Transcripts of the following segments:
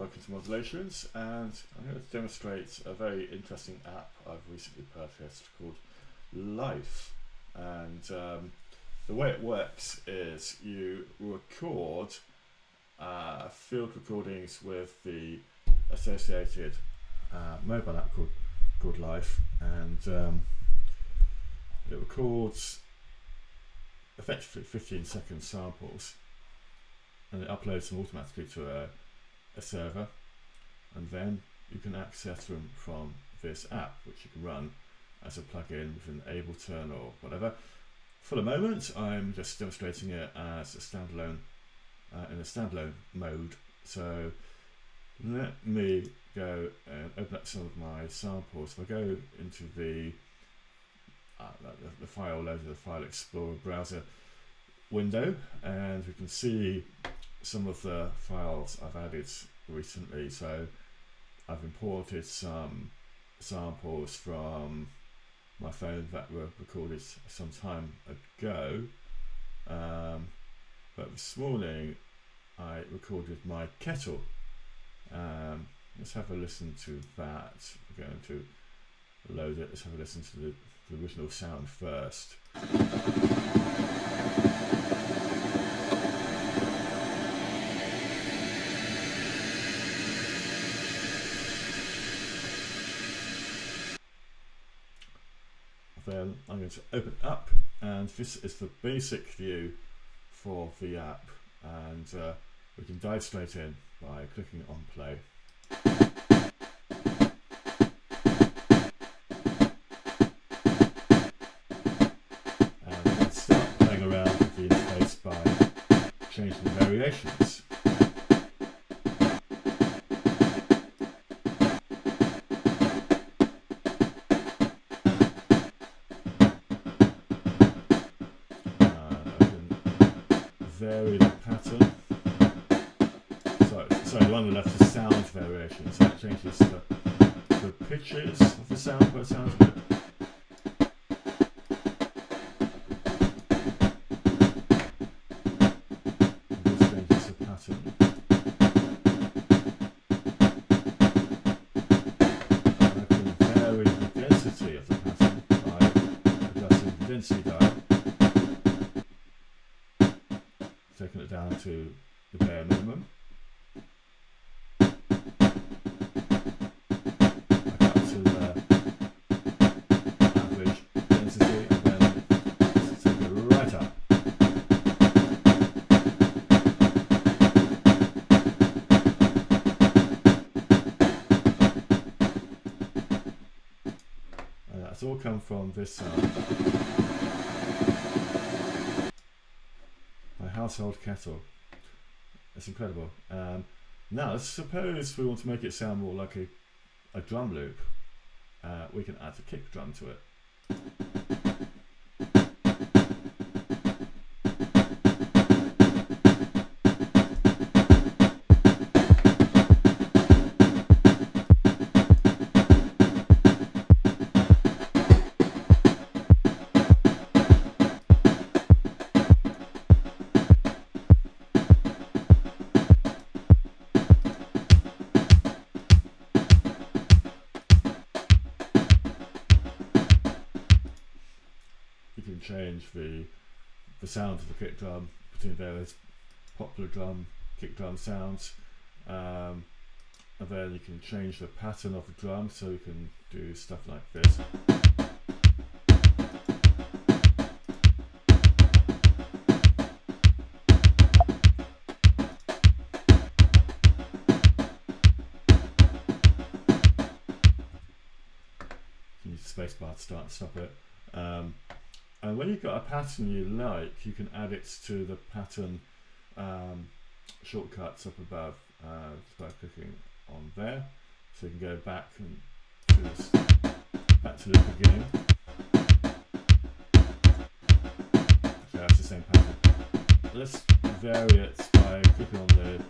welcome to Modulations, and I'm going to demonstrate a very interesting app I've recently purchased called Life. And the way it works is you record field recordings with the associated mobile app called Life, and it records effectively 15-second samples, and it uploads them automatically to a server, and then you can access them from this app, which you can run as a plugin within Ableton or whatever. For the moment, I'm just demonstrating it as a standalone in a standalone mode. So let me go and open up some of my samples. If I go into the file loader, the File Explorer browser window, and we can see some of the files I've added recently. So I've imported some samples from my phone that were recorded some time ago, but this morning I recorded my kettle. Let's have a listen to that. We're going to load it. Let's have a listen to the original sound first. Then I'm going to open it up, and this is the basic view for the app, and we can dive straight in by clicking on play. And we can start playing around with the interface by changing the variations. Vary the pattern. Sorry, the one on the left is sound variation, so that changes the pitches of the sound where it sounds good. And this changes the pattern. And I can vary the density of the pattern by adjusting the density dial, taking it down to the bare minimum. Back up to the average density, and then take it right up. And that's all come from this sound. Household kettle. It's incredible. Now, suppose we want to make it sound more like a drum loop. We can add a kick drum to it. You can change the sound of the kick drum between various popular kick drum sounds, and then you can change the pattern of the drum, so you can do stuff like this. You can use the spacebar to start and stop it. And when you've got a pattern you like, you can add it to the pattern shortcuts up above, just by clicking on there. So you can go back back to the beginning. So that's the same pattern. Let's vary it by clicking on the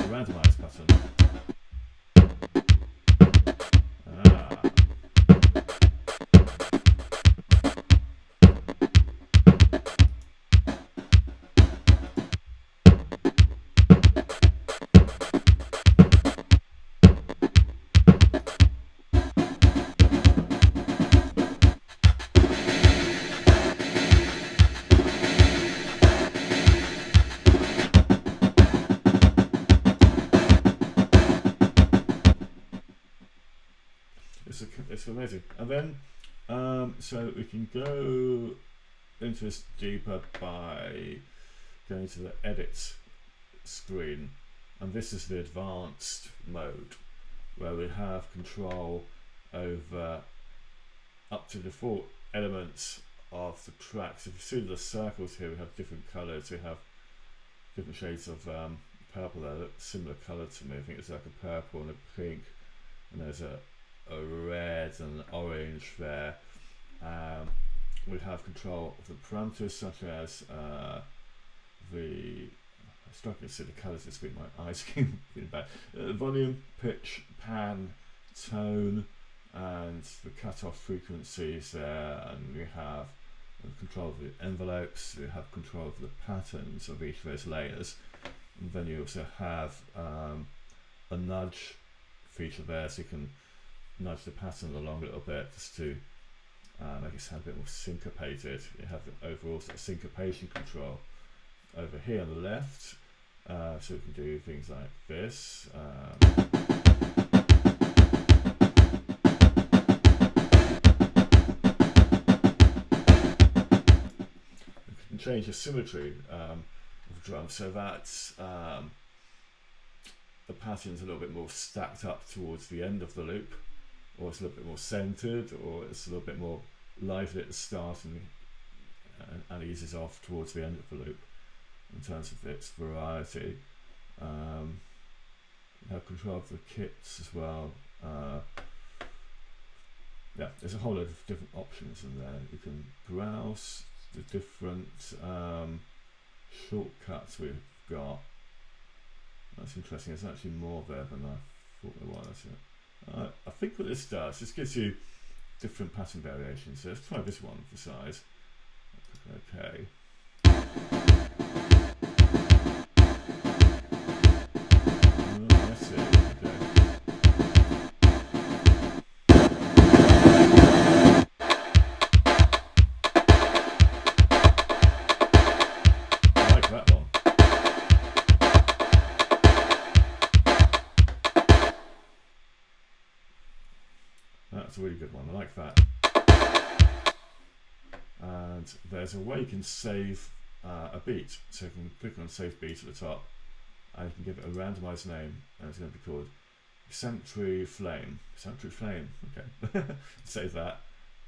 randomize button. looks amazing. And then, so we can go into this deeper by going to the edit screen, and this is the advanced mode where we have control over up to the 4 elements of the track. So if you see the circles here, we have different colours. We have different shades of purple there, look similar colour to me. I think it's like a purple and a pink, and there's a red and an orange there. We have control of the parameters such as I'm struggling to see the colours this week, my eyes keep feeling bad. Volume, pitch, pan, tone, and the cut-off frequencies there, and we have control of the envelopes, we have control of the patterns of each of those layers, and then you also have a nudge feature there, so you can nudge the pattern along a little bit just to make it sound a bit more syncopated. You have the overall sort of syncopation control over here on the left, so we can do things like this. We can change the symmetry of the drum so that the pattern's a little bit more stacked up towards the end of the loop, or it's a little bit more centered, or it's a little bit more lively at the start and eases off towards the end of the loop in terms of its variety. You have control of the kits as well. Yeah, there's a whole load of different options in there. You can browse the different shortcuts we've got. That's interesting. There's actually more there than I thought there was. I think what this does, this gives you different pattern variations. So let's try this one for size. Okay. Let's see. I like that one. That's a really good one. I like that. And there's a way you can save a beat. So you can click on Save Beat at the top, and you can give it a randomized name, and it's going to be called Sanctuary Flame. Sanctuary Flame. Okay. Save that,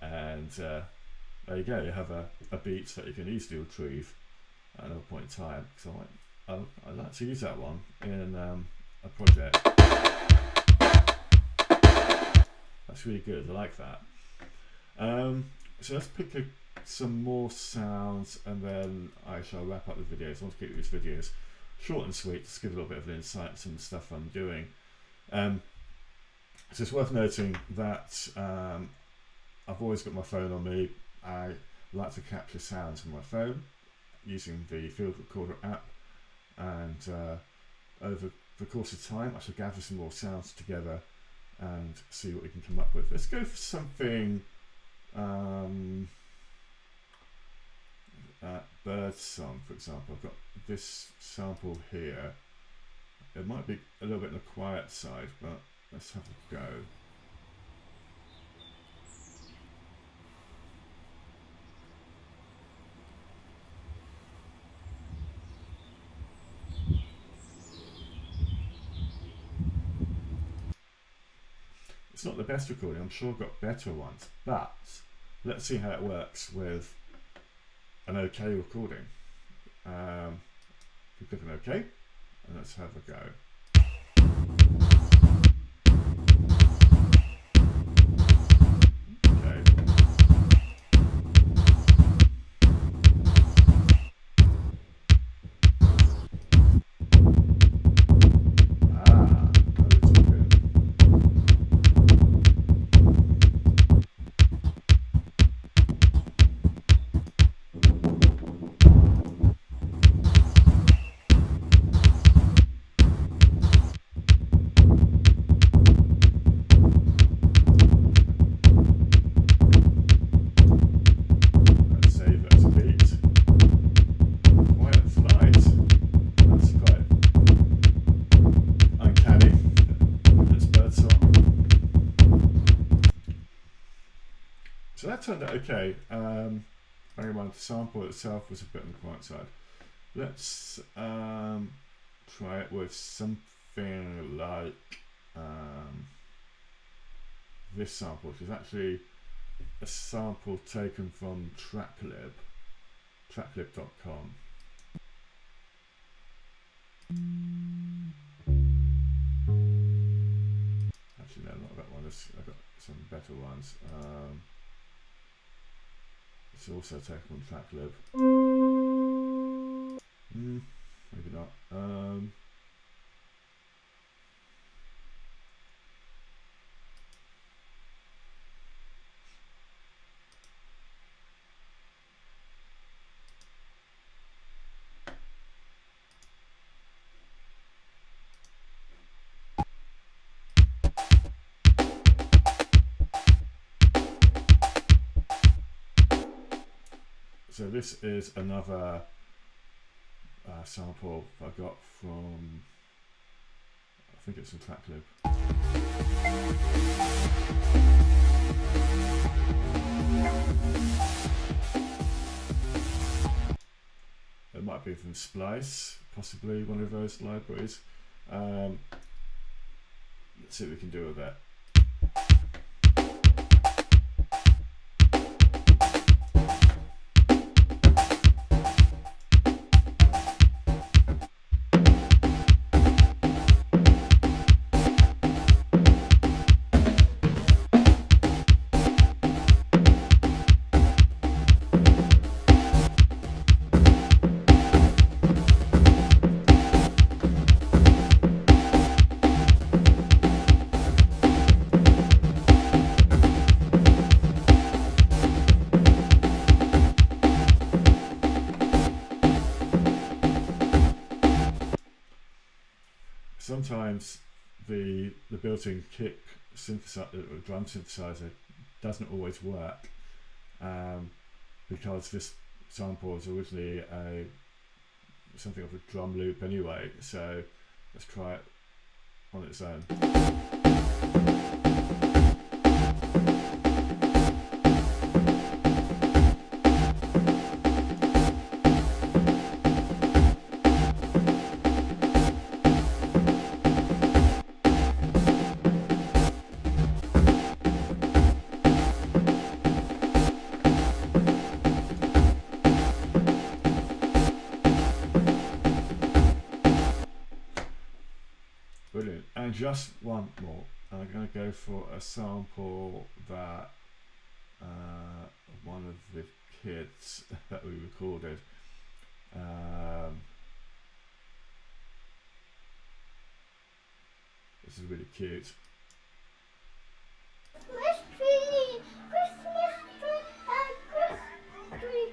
and there you go. You have a beat that you can easily retrieve at another point in time. So I like to use that one in a project. That's really good. I like that. So let's pick some more sounds, and then I shall wrap up the videos. I want to keep these videos short and sweet, just give a little bit of an insight to some stuff I'm doing. So it's worth noting that I've always got my phone on me. I like to capture sounds from my phone using the Field Recorder app, and over the course of time I shall gather some more sounds together and see what we can come up with. Let's go for something bird song, for example. I've got this sample here. It might be a little bit on the quiet side, but let's have a go. It's not the best recording, I'm sure I've got better ones, but let's see how it works with an OK recording. You click on OK, and let's have a go. turned out okay. Bearing in mind the sample itself was a bit on the quiet side. Let's try it with something like this sample, which is actually a sample taken from Tracklib, tracklib.com. Actually, no, not that one. I've got some better ones. It's also taken from Tracklib. Maybe not. So this is another sample I got from, I think it's from Tracklib. It might be from Splice, possibly one of those libraries. Let's see what we can do with that. Sometimes the built-in kick synthesizer, drum synthesizer doesn't always work because this sample was originally something of a drum loop anyway. So let's try it on its own. Brilliant. And just one more. I'm going to go for a sample that one of the kids that we recorded. This is really cute. Christmas tree, Christmas tree.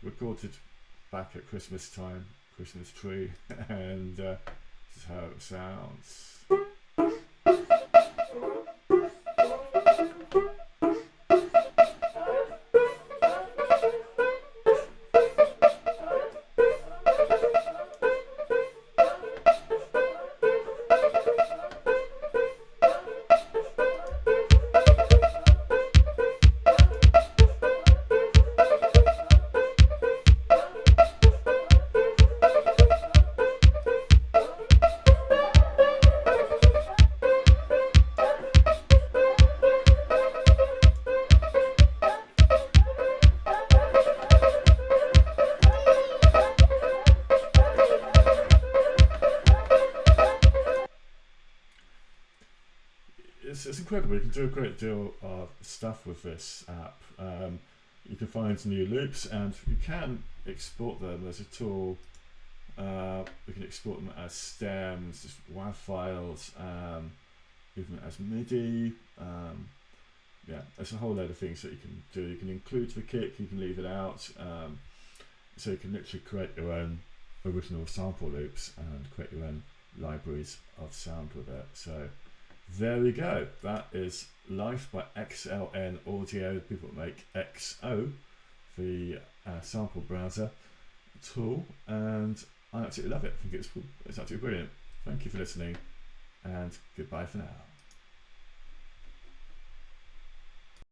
Recorded back at Christmas time, Christmas tree, and this is how it sounds. It's incredible. You can do a great deal of stuff with this app. You can find new loops, and you can export them. There's a tool. You can export them as stems, just WAV files, even as MIDI. Yeah, there's a whole load of things that you can do. You can include the kick, you can leave it out. So you can literally create your own original sample loops and create your own libraries of sound with it. So there we go. That is Life by XLN Audio. People make XO, the sample browser tool, and I absolutely love it. I think it's absolutely brilliant. Thank you for listening, and goodbye for now.